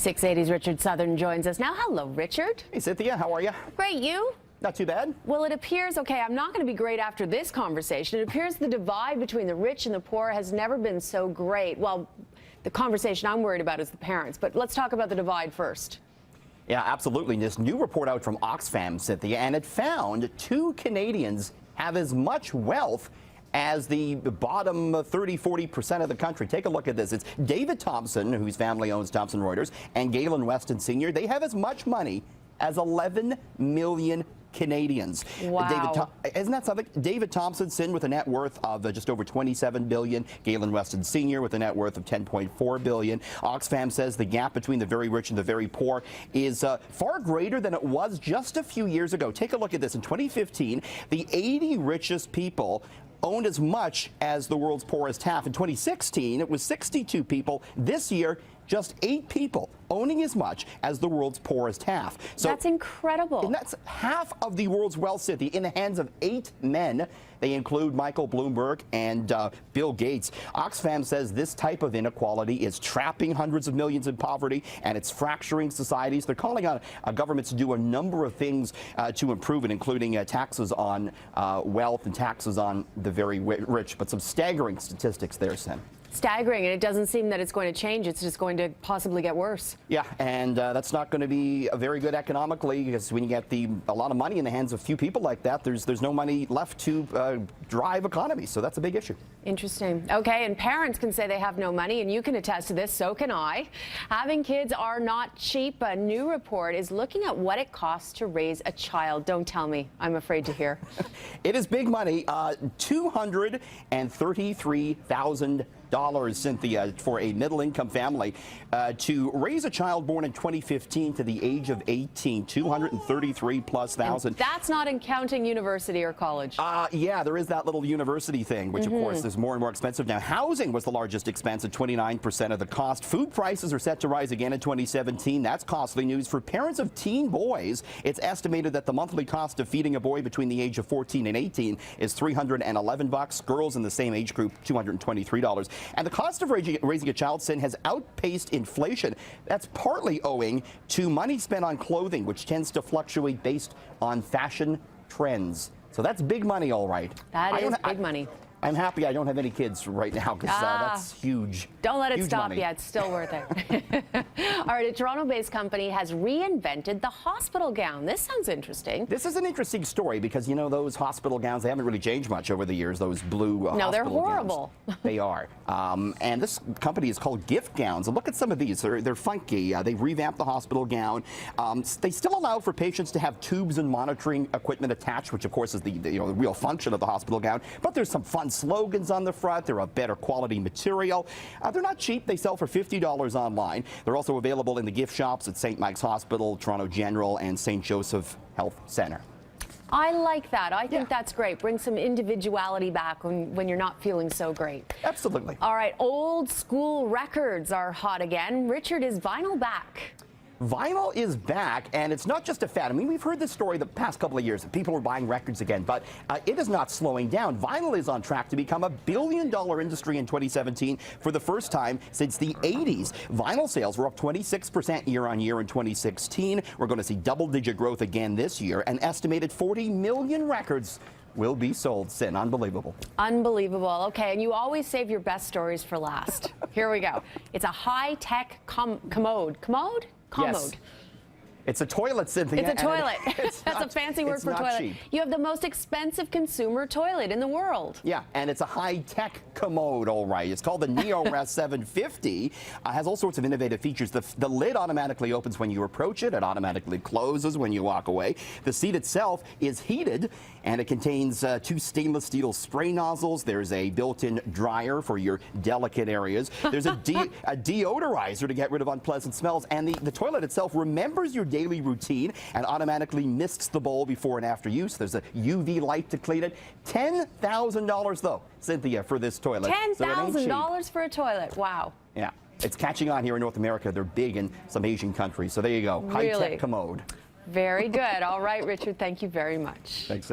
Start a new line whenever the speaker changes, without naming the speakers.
680's Richard Southern joins us now. Hello, Richard.
Hey, Cynthia, how are you?
Great, you?
Not too bad.
Well, it appears, okay, I'm not going to be great after this conversation. It appears the divide between the rich and the poor has never been so great. Well, the conversation I'm worried about is the parents, but let's talk about the divide first.
Yeah, absolutely. This new report out from Oxfam, Cynthia, and it found 2 Canadians have as much wealth as the bottom 30–40% of the country. Take a look at this. It's David Thompson, whose family owns Thomson Reuters, and Galen Weston Sr. They have as much money as 11 million Canadians.
Wow.
Isn't that something? David Thompson with a net worth of just over $27 billion. Galen Weston Sr. with a net worth of $10.4 billion. Oxfam says the gap between the very rich and the very poor is far greater than it was just a few years ago. Take a look at this. In 2015, the 80 richest people owned as much as the world's poorest half. In 2016, it was 62 people. This year, just 8 people owning as much as the world's poorest half. So
that's incredible.
And that's half of the world's wealth, City, in the hands of 8 men. They include Michael Bloomberg and Bill Gates. Oxfam says this type of inequality is trapping hundreds of millions in poverty, and it's fracturing societies. They're calling on governments to do a number of things to improve it, including taxes on wealth and taxes on the very rich. But some staggering statistics there, Sen.
Staggering, and it doesn't seem that it's going to change. It's just going to possibly get worse.
Yeah, and that's not going to be very good economically, because when you get a lot of money in the hands of few people like that, there's no money left to drive economies. So that's a big issue.
Interesting. Okay, and parents can say they have no money, and you can attest to this. So can I. Having kids are not cheap. A new report is looking at what it costs to raise a child. Don't tell me. I'm afraid to hear.
It is big money. $233,000. Cynthia, for a middle-income family to raise a child born in 2015 to the age of 18, $233,000+.
And that's not in counting university or college.
Yeah, there is that little university thing, which of course is more and more expensive now. Housing was the largest expense at 29% of the cost. Food prices are set to rise again in 2017. That's costly news for parents of teen boys. It's estimated that the monthly cost of feeding a boy between the age of 14 and 18 is $311. Girls in the same age group, $223. And the cost of raising a child, Sin, has outpaced inflation. That's partly owing to money spent on clothing, which tends to fluctuate based on fashion trends. So that's big money, all right.
That is big money.
I'm happy I don't have any kids right now, because that's huge.
Don't let it
huge
stop
money.
yet. It's still worth it. All right, a Toronto-based company has reinvented the hospital gown. This sounds interesting.
This is an interesting story because, you know, those hospital gowns, they haven't really changed much over the years, those blue hospital gowns.
No, they're horrible.
They are. And this company is called Gift Gowns. And look at some of these. They're funky. They've revamped the hospital gown. They still allow for patients to have tubes and monitoring equipment attached, which, of course, is the real function of the hospital gown. But there's some fun slogans on the front. They're a better quality material. They're not cheap. They sell for $50 online. They're also available in the gift shops at St. Mike's Hospital, Toronto General, and St. Joseph Health Centre.
I like that. I think that's great. Bring some individuality back when you're not feeling so great.
Absolutely.
All right, old school records are hot again. Richard, is vinyl back?
Vinyl is back, and it's not just a fad. I mean, we've heard this story the past couple of years that people are buying records again, but it is not slowing down. Vinyl is on track to become a billion-dollar industry in 2017 for the first time since the 80s. Vinyl sales were up 26% year-on-year in 2016. We're going to see double-digit growth again this year. An estimated 40 million records will be sold. Sin, unbelievable. Unbelievable.
Okay, and you always save your best stories for last. Here we go. It's a high-tech commode. Commode?
Yes. It's a toilet, Cynthia.
It's a toilet. That's a fancy word for toilet.
Cheap.
You have the most expensive consumer toilet in the world.
Yeah, and it's a high-tech commode, all right. It's called the NeoRest 750. Has all sorts of innovative features. The lid automatically opens when you approach it. It automatically closes when you walk away. The seat itself is heated, and it contains 2 stainless steel spray nozzles. There's a built-in dryer for your delicate areas. There's a deodorizer to get rid of unpleasant smells, and the toilet itself remembers your daily routine and automatically mists the bowl before and after use. There's a UV light to clean it. $10,000 though, Cynthia, for this toilet.
$10,000 for a toilet. Wow.
Yeah. It's catching on here in North America. They're big in some Asian countries. So there you go.
Really?
High-tech commode.
Very good. All right, Richard, thank you very much.
Thanks.